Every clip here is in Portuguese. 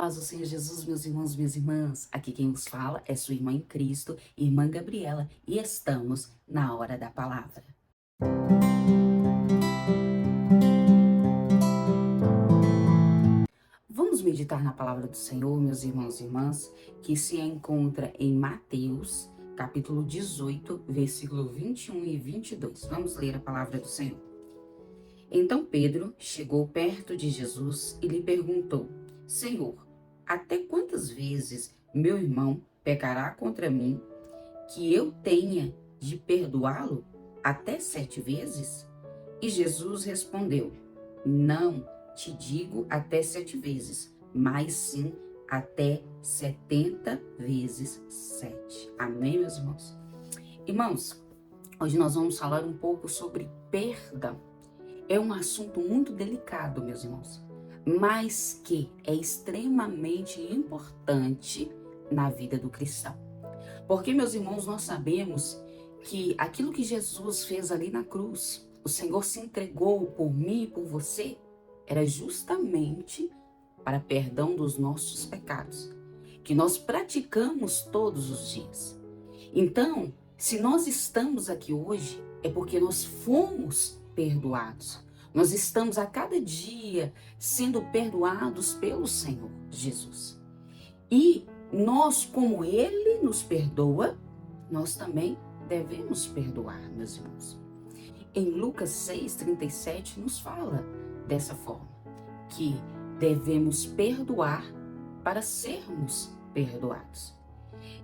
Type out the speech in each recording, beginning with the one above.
paz do Senhor Jesus, meus irmãos, minhas irmãs. Aqui quem nos fala é sua irmã em Cristo, irmã Gabriela, e estamos na hora da palavra. Vamos meditar na palavra do Senhor, meus irmãos e irmãs, que se encontra em Mateus, capítulo 18, versículo 21 e 22. Vamos ler a palavra do Senhor. Então Pedro chegou perto de Jesus e lhe perguntou: Senhor, até quantas vezes meu irmão pecará contra mim, que eu tenha de perdoá-lo? Até 7 vezes? E Jesus respondeu: Não te digo até 7 vezes, mas sim até 70 vezes 7. Amém, meus irmãos? Irmãos, hoje nós vamos falar um pouco sobre perdão. É um assunto muito delicado, meus irmãos, mas que é extremamente importante na vida do cristão. Porque, meus irmãos, nós sabemos que aquilo que Jesus fez ali na cruz, o Senhor se entregou por mim e por você, era justamente para perdão dos nossos pecados, que nós praticamos todos os dias. Então, se nós estamos aqui hoje, é porque nós fomos perdoados. Nós estamos a cada dia sendo perdoados pelo Senhor Jesus. E nós, como Ele nos perdoa, nós também devemos perdoar, meus irmãos. Em Lucas 6,37 nos fala dessa forma, que devemos perdoar para sermos perdoados.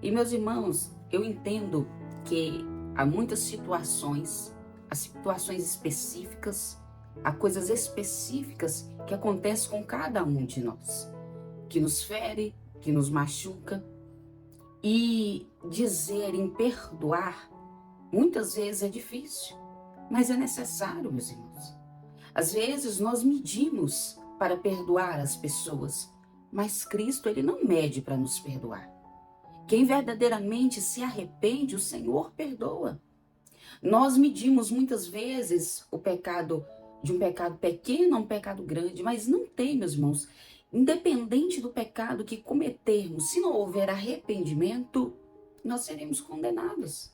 E, meus irmãos, eu entendo que há muitas situações, há situações específicas, há coisas específicas que acontecem com cada um de nós, que nos fere, que nos machuca. E dizer em perdoar, muitas vezes é difícil, mas é necessário, meus irmãos. Às vezes nós medimos para perdoar as pessoas, mas Cristo, Ele não mede para nos perdoar. Quem verdadeiramente se arrepende, o Senhor perdoa. Nós medimos muitas vezes o pecado de um pecado pequeno a um pecado grande, mas não tem, meus irmãos. Independente do pecado que cometermos, se não houver arrependimento, nós seremos condenados.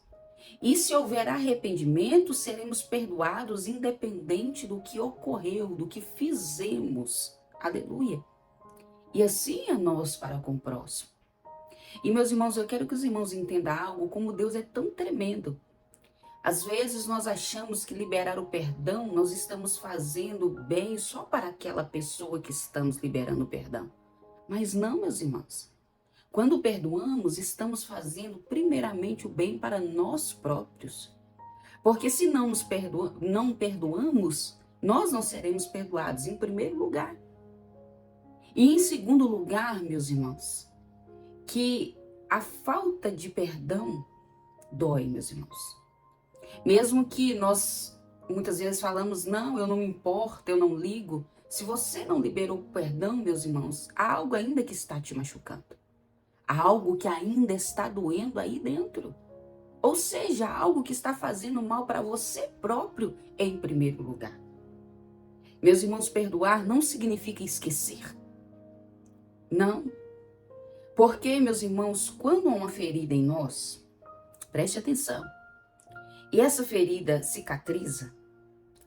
E se houver arrependimento, seremos perdoados independente do que ocorreu, do que fizemos. Aleluia. E assim é nós para com o próximo. E, meus irmãos, eu quero que os irmãos entendam algo, como Deus é tão tremendo. Às vezes nós achamos que liberar o perdão, nós estamos fazendo bem só para aquela pessoa que estamos liberando o perdão. Mas não, meus irmãos. Quando perdoamos, estamos fazendo primeiramente o bem para nós próprios. Porque se não não perdoamos, nós não seremos perdoados em primeiro lugar. E em segundo lugar, meus irmãos, que a falta de perdão dói, meus irmãos. Mesmo que nós muitas vezes falamos, não, eu não me importo, eu não ligo. Se você não liberou o perdão, meus irmãos, há algo ainda que está te machucando. Há algo que ainda está doendo aí dentro. Ou seja, há algo que está fazendo mal para você próprio em primeiro lugar. Meus irmãos, perdoar não significa esquecer. Não. Porque, meus irmãos, quando há uma ferida em nós, preste atenção, e essa ferida cicatriza,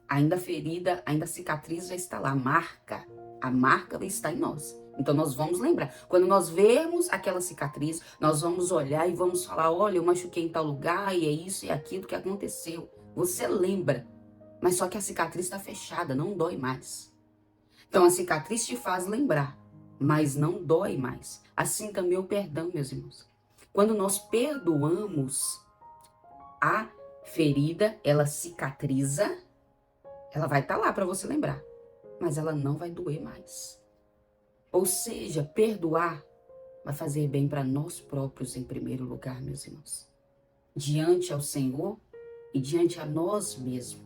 ainda a ferida, ainda a cicatriz vai estar lá, a marca vai estar em nós. Então nós vamos lembrar, quando nós vermos aquela cicatriz, nós vamos olhar e vamos falar, olha, eu machuquei em tal lugar e é isso e aquilo que aconteceu. Você lembra, mas só que a cicatriz está fechada, não dói mais. Então a cicatriz te faz lembrar, mas não dói mais. Assim também o perdão, meus irmãos. Quando nós perdoamos, a ferida, ela cicatriza, ela vai estar lá para você lembrar, mas ela não vai doer mais. Ou seja, perdoar vai fazer bem para nós próprios em primeiro lugar, meus irmãos. Diante ao Senhor e diante a nós mesmos.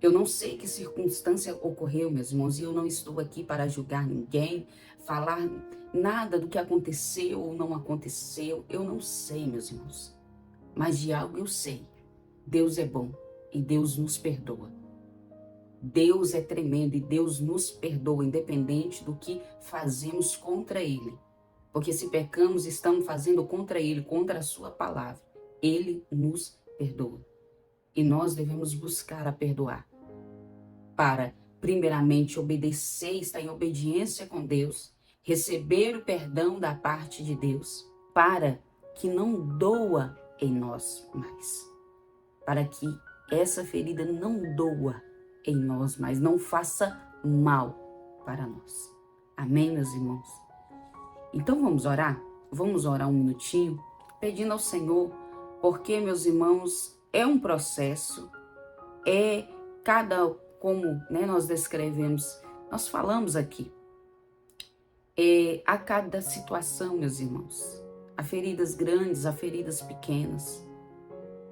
Eu não sei que circunstância ocorreu, meus irmãos, e eu não estou aqui para julgar ninguém, falar nada do que aconteceu ou não aconteceu. Eu não sei, meus irmãos. Mas de algo eu sei. Deus é bom e Deus nos perdoa. Deus é tremendo e Deus nos perdoa, independente do que fazemos contra Ele. Porque se pecamos, estamos fazendo contra Ele, contra a sua palavra. Ele nos perdoa. E nós devemos buscar a perdoar para, primeiramente, obedecer, estar em obediência com Deus, receber o perdão da parte de Deus, para que não doa em nós mais. Para que essa ferida não doa em nós mais, não faça mal para nós. Amém, meus irmãos? Então vamos orar? Vamos orar um minutinho, pedindo ao Senhor, porque, meus irmãos, é um processo, como nós descrevemos, nós falamos aqui, a cada situação, meus irmãos, há feridas grandes, há feridas pequenas,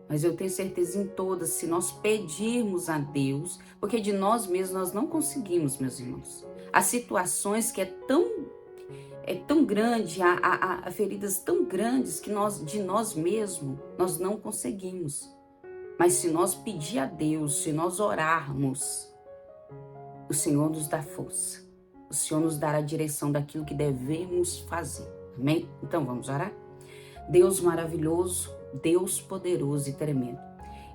mas eu tenho certeza em todas, se nós pedirmos a Deus, porque de nós mesmos nós não conseguimos, meus irmãos. Há situações que é tão grande, há feridas tão grandes que de nós mesmos nós não conseguimos. Mas se nós pedir a Deus, se nós orarmos, o Senhor nos dá força. O Senhor nos dará a direção daquilo que devemos fazer. Amém? Então vamos orar? Deus maravilhoso, Deus poderoso e tremendo.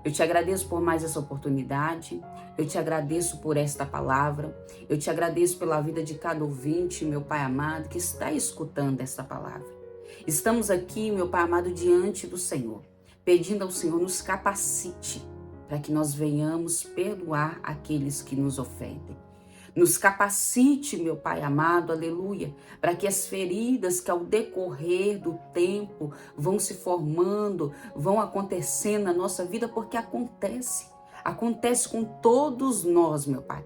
Eu te agradeço por mais essa oportunidade, eu te agradeço por esta palavra, eu te agradeço pela vida de cada ouvinte, meu Pai amado, que está escutando esta palavra. Estamos aqui, meu Pai amado, diante do Senhor, pedindo ao Senhor nos capacite para que nós venhamos perdoar aqueles que nos ofendem. Nos capacite, meu Pai amado, aleluia, para que as feridas que ao decorrer do tempo vão se formando, vão acontecendo na nossa vida, porque acontece com todos nós, meu Pai.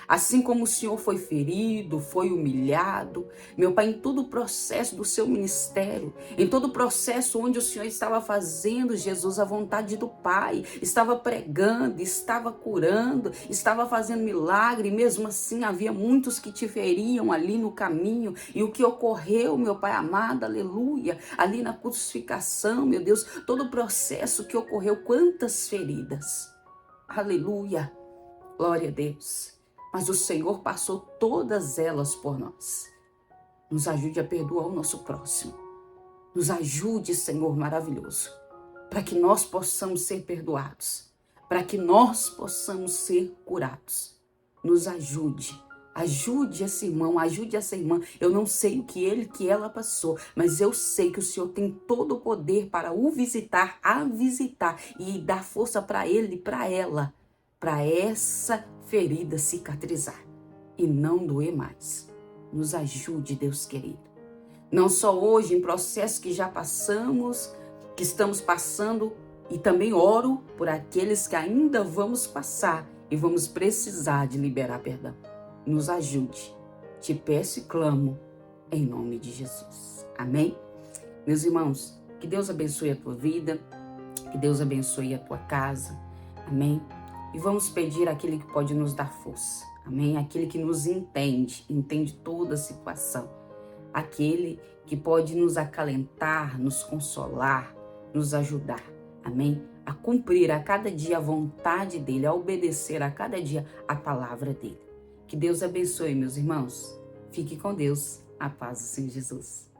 Assim como o Senhor foi ferido, foi humilhado, meu Pai, em todo o processo do seu ministério, em todo o processo onde o Senhor estava fazendo, Jesus, a vontade do Pai, estava pregando, estava curando, estava fazendo milagre, e mesmo assim havia muitos que te feriam ali no caminho, e o que ocorreu, meu Pai amado, aleluia, ali na crucificação, meu Deus, todo o processo que ocorreu, quantas feridas, aleluia, glória a Deus. Mas o Senhor passou todas elas por nós. Nos ajude a perdoar o nosso próximo. Nos ajude, Senhor maravilhoso, para que nós possamos ser perdoados, para que nós possamos ser curados. Nos ajude. Ajude esse irmão, ajude essa irmã. Eu não sei o que ela passou, mas eu sei que o Senhor tem todo o poder para o visitar, a visitar e dar força para ele e para ela, para essa ferida cicatrizar e não doer mais. Nos ajude, Deus querido. Não só hoje, em processos que já passamos, que estamos passando, e também oro por aqueles que ainda vamos passar e vamos precisar de liberar perdão. Nos ajude. Te peço e clamo em nome de Jesus. Amém? Meus irmãos, que Deus abençoe a tua vida, que Deus abençoe a tua casa. Amém? E vamos pedir àquele que pode nos dar força, amém? Aquele que nos entende toda a situação. Aquele que pode nos acalentar, nos consolar, nos ajudar, amém? A cumprir a cada dia a vontade dele, a obedecer a cada dia a palavra dele. Que Deus abençoe, meus irmãos. Fique com Deus. A paz do Senhor Jesus.